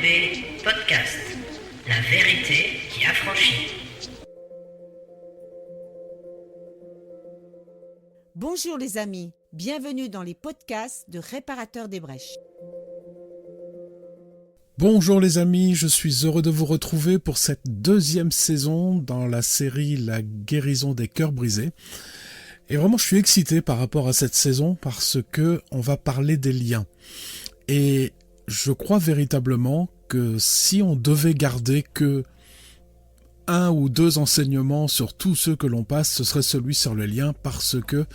VRB Podcast, la vérité qui affranchit. Bonjour les amis, bienvenue dans les podcasts de Réparateur des Brèches. Bonjour les amis, je suis heureux de vous retrouver pour cette deuxième saison dans la série La guérison des cœurs brisés. Et vraiment je suis excité par rapport à cette saison parce que on va parler des liens. Et je crois véritablement que si on devait garder que un ou deux enseignements sur tous ceux que l'on passe, ce serait celui sur les liens parce que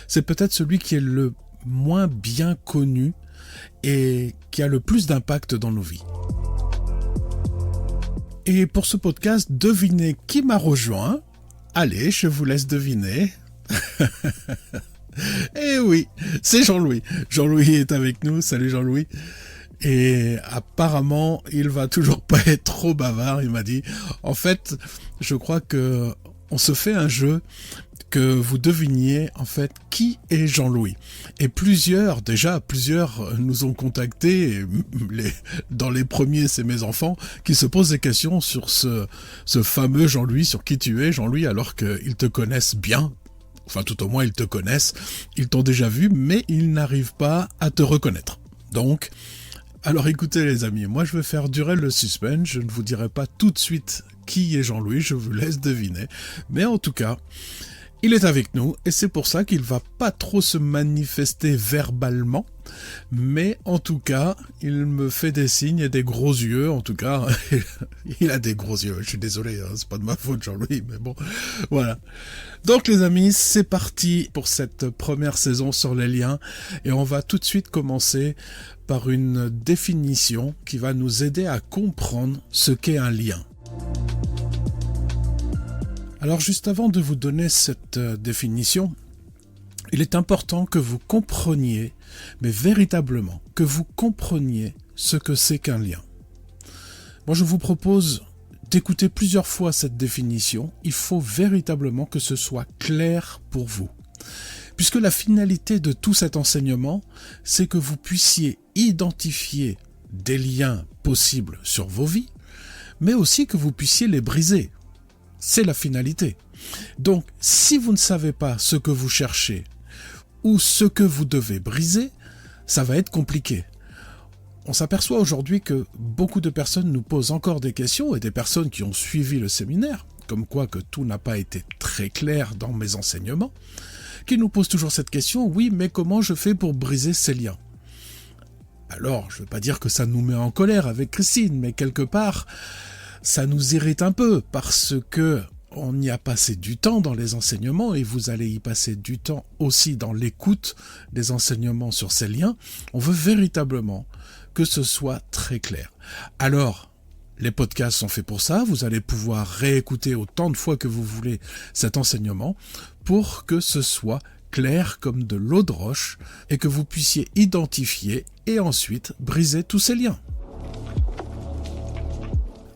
c'est peut-être celui qui est le moins bien connu et qui a le plus d'impact dans nos vies. Et pour ce podcast, devinez qui m'a rejoint. Allez, je vous laisse deviner. Eh oui, c'est Jean-Louis. Jean-Louis est avec nous. Salut Jean-Louis. Et apparemment, il va toujours pas être trop bavard. Il m'a dit, en fait, je crois que on se fait un jeu que vous deviniez en fait qui est Jean-Louis. Et plusieurs nous ont contactés. Dans les premiers, c'est mes enfants qui se posent des questions sur ce fameux Jean-Louis, sur qui tu es Jean-Louis, alors qu'ils te connaissent bien. Enfin, tout au moins, ils te connaissent. Ils t'ont déjà vu, mais ils n'arrivent pas à te reconnaître. Donc, alors écoutez les amis, moi je vais faire durer le suspense. Je ne vous dirai pas tout de suite qui est Jean-Louis, je vous laisse deviner. Mais en tout cas, il est avec nous et c'est pour ça qu'il va pas trop se manifester verbalement. Mais en tout cas, il me fait des signes et des gros yeux. En tout cas, il a des gros yeux. Je suis désolé, c'est pas de ma faute Jean-Louis, mais bon, voilà. Donc les amis, c'est parti pour cette première saison sur les liens. Et on va tout de suite commencer par une définition qui va nous aider à comprendre ce qu'est un lien. Alors juste avant de vous donner cette définition, il est important que vous compreniez, mais véritablement, que vous compreniez ce que c'est qu'un lien. Moi je vous propose d'écouter plusieurs fois cette définition. Il faut véritablement que ce soit clair pour vous. Puisque la finalité de tout cet enseignement, c'est que vous puissiez identifier des liens possibles sur vos vies, mais aussi que vous puissiez les briser. C'est la finalité. Donc, si vous ne savez pas ce que vous cherchez ou ce que vous devez briser, ça va être compliqué. On s'aperçoit aujourd'hui que beaucoup de personnes nous posent encore des questions et des personnes qui ont suivi le séminaire, comme quoi que tout n'a pas été très clair dans mes enseignements, qui nous posent toujours cette question, oui, mais comment je fais pour briser ces liens ? Alors, je ne veux pas dire que ça nous met en colère avec Christine, mais quelque part, ça nous irrite un peu parce que on y a passé du temps dans les enseignements et vous allez y passer du temps aussi dans l'écoute des enseignements sur ces liens. On veut véritablement que ce soit très clair. Alors, les podcasts sont faits pour ça. Vous allez pouvoir réécouter autant de fois que vous voulez cet enseignement pour que ce soit clair comme de l'eau de roche et que vous puissiez identifier et ensuite briser tous ces liens.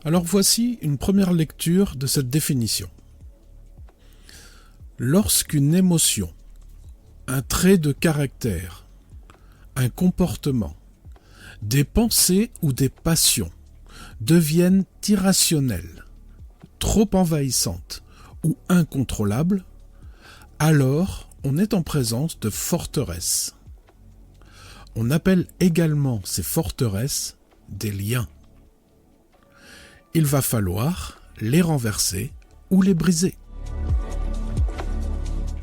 Alors voici une première lecture de cette définition. Lorsqu'une émotion, un trait de caractère, un comportement, des pensées ou des passions deviennent irrationnelles, trop envahissantes ou incontrôlables, alors on est en présence de forteresses. On appelle également ces forteresses des liens. Il va falloir les renverser ou les briser.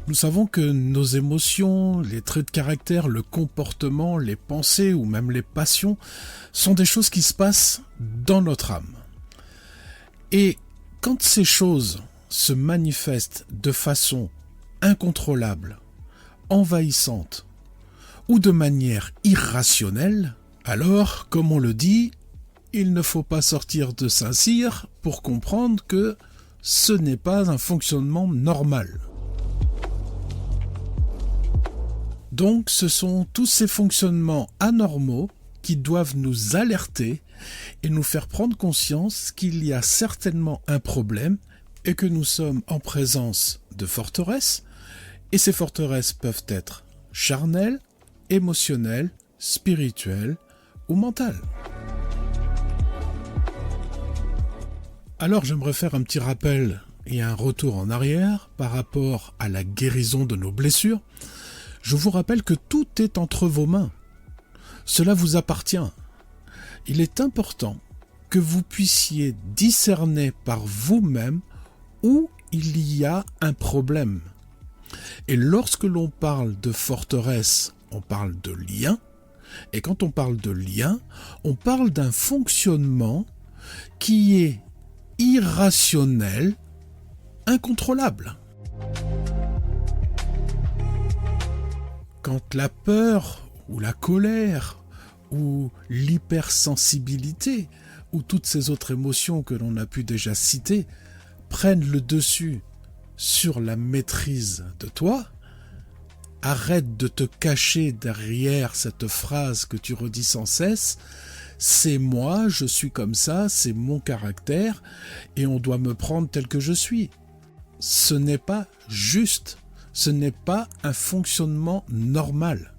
Nous savons que nos émotions, les traits de caractère, le comportement, les pensées ou même les passions sont des choses qui se passent dans notre âme. Et quand ces choses se manifestent de façon incontrôlable, envahissante ou de manière irrationnelle, alors, comme on le dit, il ne faut pas sortir de Saint-Cyr pour comprendre que ce n'est pas un fonctionnement normal. Donc ce sont tous ces fonctionnements anormaux qui doivent nous alerter et nous faire prendre conscience qu'il y a certainement un problème et que nous sommes en présence de forteresses, et ces forteresses peuvent être charnelles, émotionnelles, spirituelles ou mentales. Alors j'aimerais faire un petit rappel et un retour en arrière par rapport à la guérison de nos blessures. Je vous rappelle que tout est entre vos mains. Cela vous appartient. Il est important que vous puissiez discerner par vous-même où il y a un problème. Et lorsque l'on parle de forteresse, on parle de lien. Et quand on parle de lien, on parle d'un fonctionnement qui est irrationnel, incontrôlable. Quand la peur ou la colère ou l'hypersensibilité ou toutes ces autres émotions que l'on a pu déjà citer prennent le dessus sur la maîtrise de toi, arrête de te cacher derrière cette phrase que tu redis sans cesse. C'est moi, je suis comme ça, c'est mon caractère et on doit me prendre tel que je suis. Ce n'est pas juste, ce n'est pas un fonctionnement normal.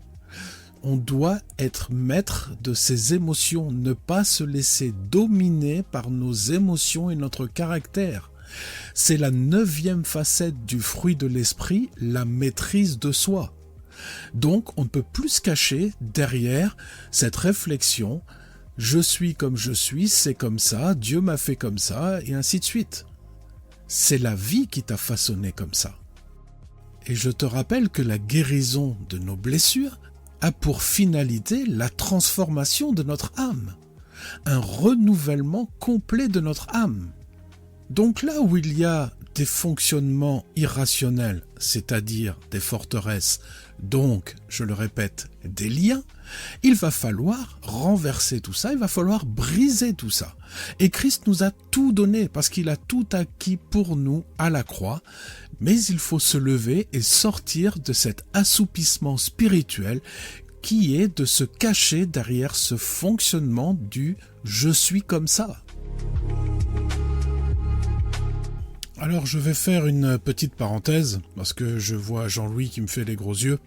On doit être maître de ses émotions, ne pas se laisser dominer par nos émotions et notre caractère. C'est la 9e facette du fruit de l'esprit, la maîtrise de soi. Donc on ne peut plus se cacher derrière cette réflexion. Je suis comme je suis, c'est comme ça, Dieu m'a fait comme ça, et ainsi de suite. C'est la vie qui t'a façonné comme ça. Et je te rappelle que la guérison de nos blessures a pour finalité la transformation de notre âme, un renouvellement complet de notre âme. Donc là où il y a des fonctionnements irrationnels, c'est-à-dire des forteresses, donc, je le répète, des liens, il va falloir renverser tout ça, il va falloir briser tout ça. Et Christ nous a tout donné parce qu'il a tout acquis pour nous à la croix, mais il faut se lever et sortir de cet assoupissement spirituel qui est de se cacher derrière ce fonctionnement du « je suis comme ça ». Alors je vais faire une petite parenthèse, parce que je vois Jean-Louis qui me fait les gros yeux.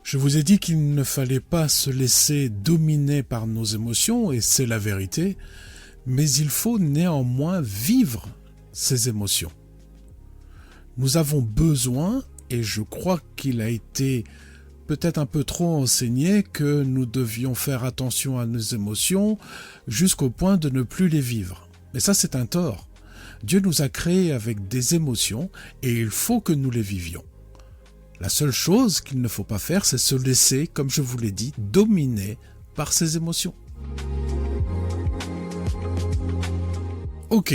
Je vous ai dit qu'il ne fallait pas se laisser dominer par nos émotions, et c'est la vérité, mais il faut néanmoins vivre ces émotions. Nous avons besoin, et je crois qu'il a été peut-être un peu trop enseigné, que nous devions faire attention à nos émotions jusqu'au point de ne plus les vivre. Mais ça c'est un tort. Dieu nous a créés avec des émotions et il faut que nous les vivions. La seule chose qu'il ne faut pas faire, c'est se laisser, comme je vous l'ai dit, dominer par ces émotions. Ok,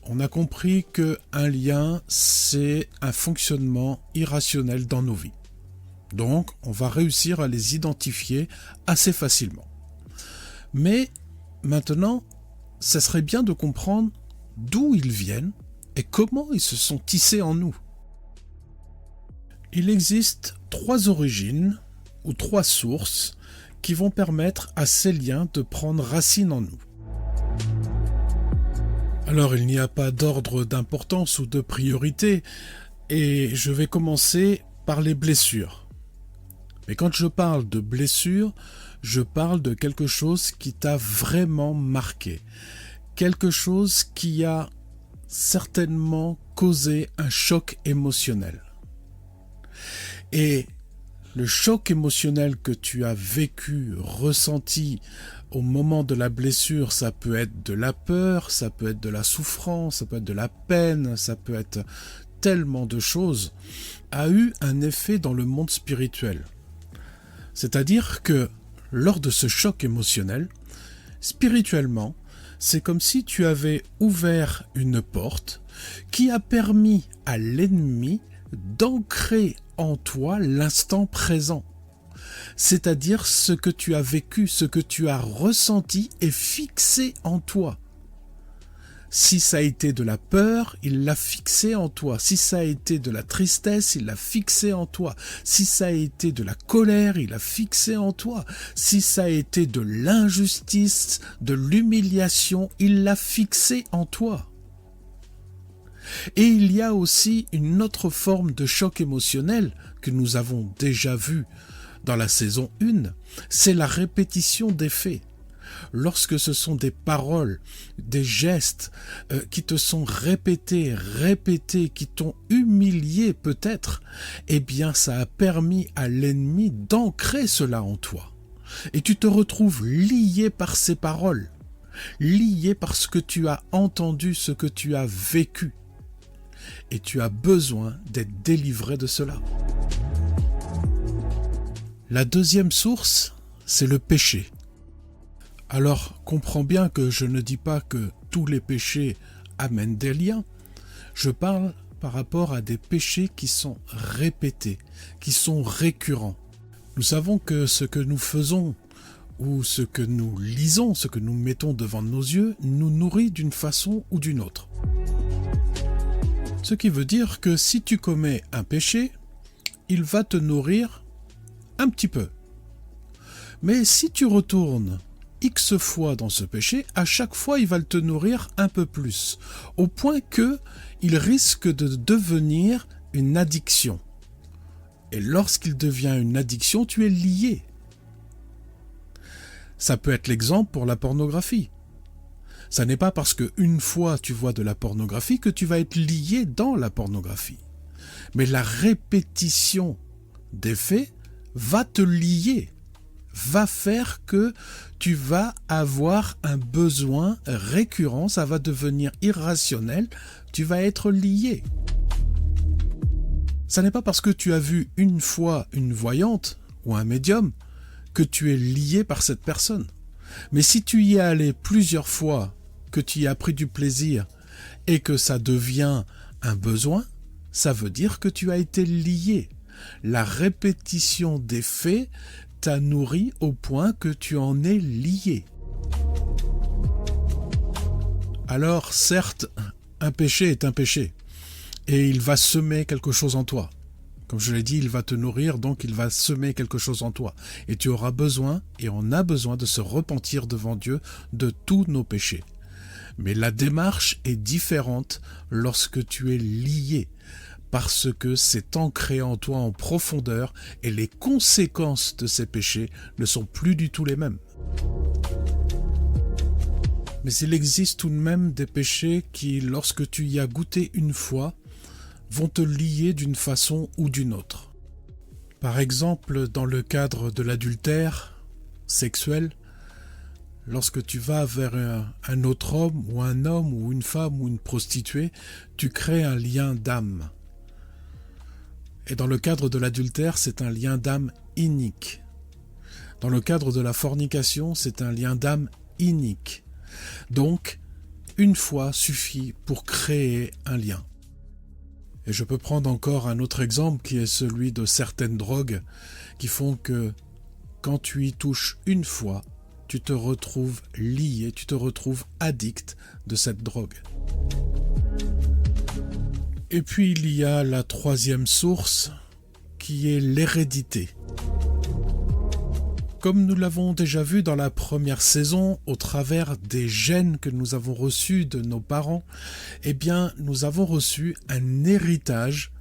on a compris qu'un lien, c'est un fonctionnement irrationnel dans nos vies. Donc, on va réussir à les identifier assez facilement. Mais maintenant, ça serait bien de comprendre d'où ils viennent et comment ils se sont tissés en nous. Il existe 3 origines ou 3 sources qui vont permettre à ces liens de prendre racine en nous. Alors il n'y a pas d'ordre d'importance ou de priorité et je vais commencer par les blessures. Mais quand je parle de blessures, je parle de quelque chose qui t'a vraiment marqué. Quelque chose qui a certainement causé un choc émotionnel. Et le choc émotionnel que tu as vécu, ressenti au moment de la blessure, ça peut être de la peur, ça peut être de la souffrance, ça peut être de la peine, ça peut être tellement de choses, a eu un effet dans le monde spirituel. C'est-à-dire que lors de ce choc émotionnel, spirituellement, c'est comme si tu avais ouvert une porte qui a permis à l'ennemi d'ancrer en toi l'instant présent. C'est-à-dire ce que tu as vécu, ce que tu as ressenti est fixé en toi. Si ça a été de la peur, il l'a fixé en toi. Si ça a été de la tristesse, il l'a fixé en toi. Si ça a été de la colère, il l'a fixé en toi. Si ça a été de l'injustice, de l'humiliation, il l'a fixé en toi. Et il y a aussi une autre forme de choc émotionnel que nous avons déjà vu dans la saison 1, c'est la répétition des faits. lorsque ce sont des paroles, des gestes qui te sont répétés, qui t'ont humilié peut-être, eh bien ça a permis à l'ennemi d'ancrer cela en toi. Et tu te retrouves lié par ces paroles, lié par ce que tu as entendu, ce que tu as vécu. Et tu as besoin d'être délivré de cela. La deuxième source, c'est le péché. Alors, comprends bien que je ne dis pas que tous les péchés amènent des liens. Je parle par rapport à des péchés qui sont répétés, qui sont récurrents. Nous savons que ce que nous faisons ou ce que nous lisons, ce que nous mettons devant nos yeux, nous nourrit d'une façon ou d'une autre. Ce qui veut dire que si tu commets un péché, il va te nourrir un petit peu. Mais si tu retournes X fois dans ce péché, à chaque fois il va te nourrir un peu plus, au point que il risque de devenir une addiction. Et lorsqu'il devient une addiction, tu es lié. Ça peut être l'exemple pour la pornographie. Ça n'est pas parce qu'une fois tu vois de la pornographie que tu vas être lié dans la pornographie. Mais la répétition des faits va te lier, va faire que tu vas avoir un besoin récurrent, ça va devenir irrationnel, tu vas être lié. Ça n'est pas parce que tu as vu une fois une voyante ou un médium que tu es lié par cette personne. Mais si tu y es allé plusieurs fois, que tu y as pris du plaisir et que ça devient un besoin, ça veut dire que tu as été lié. La répétition des faits t'a nourri au point que tu en es lié. Alors, certes, un péché est un péché, et il va semer quelque chose en toi. Comme je l'ai dit, il va te nourrir, donc il va semer quelque chose en toi. Et tu auras besoin, et on a besoin de se repentir devant Dieu de tous nos péchés. Mais la démarche est différente lorsque tu es lié, parce que c'est ancré en toi en profondeur et les conséquences de ces péchés ne sont plus du tout les mêmes. Mais il existe tout de même des péchés qui, lorsque tu y as goûté une fois, vont te lier d'une façon ou d'une autre. Par exemple, dans le cadre de l'adultère sexuel, lorsque tu vas vers un autre homme ou une femme ou une prostituée, tu crées un lien d'âme. Et dans le cadre de l'adultère, c'est un lien d'âme inique. Dans le cadre de la fornication, c'est un lien d'âme inique. Donc, une fois suffit pour créer un lien. Et je peux prendre encore un autre exemple qui est celui de certaines drogues qui font que quand tu y touches une fois, tu te retrouves lié, tu te retrouves addict de cette drogue. Et puis il y a la troisième source qui est l'hérédité. Comme nous l'avons déjà vu dans la première saison, au travers des gènes que nous avons reçus de nos parents, eh bien, nous avons reçu un héritage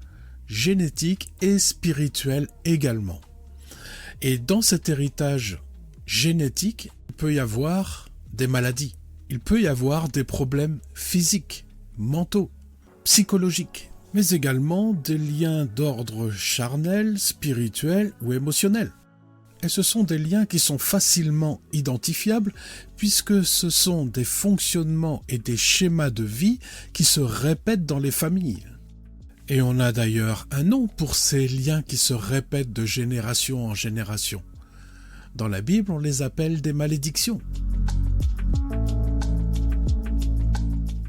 génétique et spirituel également. Et dans cet héritage génétique, il peut y avoir des maladies, il peut y avoir des problèmes physiques, mentaux, psychologiques, mais également des liens d'ordre charnel, spirituel ou émotionnel. Et ce sont des liens qui sont facilement identifiables puisque ce sont des fonctionnements et des schémas de vie qui se répètent dans les familles. Et on a d'ailleurs un nom pour ces liens qui se répètent de génération en génération. Dans la Bible, on les appelle des malédictions.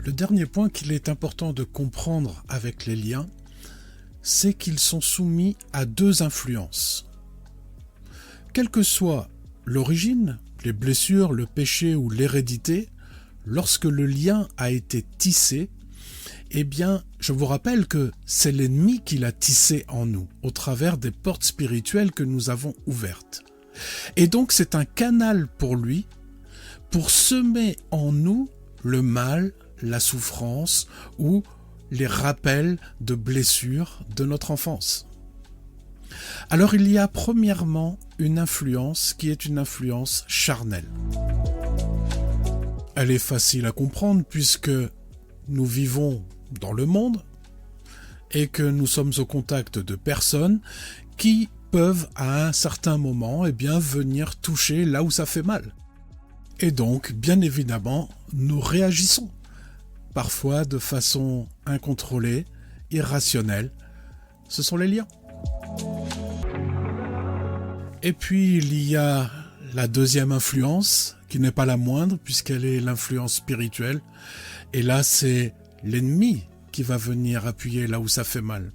Le dernier point qu'il est important de comprendre avec les liens, c'est qu'ils sont soumis à deux influences. Quelle que soit l'origine, les blessures, le péché ou l'hérédité, lorsque le lien a été tissé, eh bien, je vous rappelle que c'est l'ennemi qui l'a tissé en nous, au travers des portes spirituelles que nous avons ouvertes. Et donc, c'est un canal pour lui, pour semer en nous le mal, la souffrance ou les rappels de blessures de notre enfance. Alors il y a premièrement une influence qui est une influence charnelle. elle est facile à comprendre puisque nous vivons dans le monde et que nous sommes au contact de personnes qui peuvent à un certain moment venir toucher là où ça fait mal. Et donc, bien évidemment, nous réagissons, parfois de façon incontrôlée, irrationnelle. Ce sont les liens. Et puis, il y a la deuxième influence, qui n'est pas la moindre, puisqu'elle est l'influence spirituelle. Et là, c'est l'ennemi qui va venir appuyer là où ça fait mal.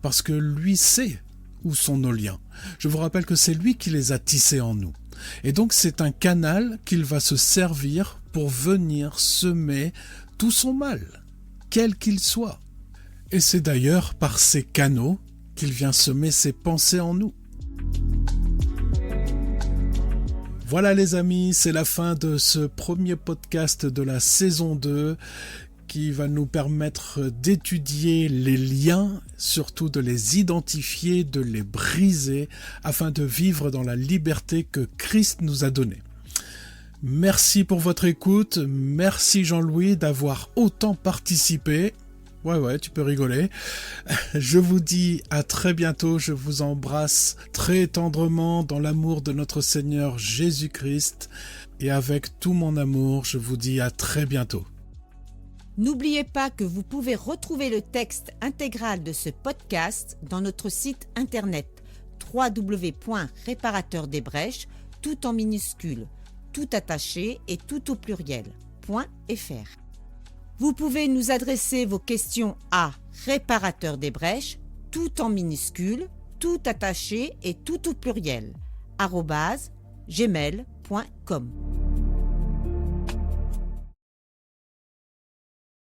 Parce que lui sait où sont nos liens. Je vous rappelle que c'est lui qui les a tissés en nous. Et donc, c'est un canal qu'il va se servir pour venir semer tout son mal, quel qu'il soit. Et c'est d'ailleurs par ces canaux qu'il vient semer ses pensées en nous. Voilà les amis, c'est la fin de ce premier podcast de la saison 2 qui va nous permettre d'étudier les liens, surtout de les identifier, de les briser, afin de vivre dans la liberté que Christ nous a donnée. Merci pour votre écoute, merci Jean-Louis d'avoir autant participé. Ouais, tu peux rigoler. Je vous dis à très bientôt, je vous embrasse très tendrement dans l'amour de notre Seigneur Jésus-Christ. Et avec tout mon amour, je vous dis à très bientôt. N'oubliez pas que vous pouvez retrouver le texte intégral de ce podcast dans notre site internet www.réparateurdesbrèches, tout en minuscules, tout attaché et tout au pluriel, .fr. Vous pouvez nous adresser vos questions à réparateurdesbrèches, tout en minuscules, tout attaché et tout au pluriel, @gmail.com.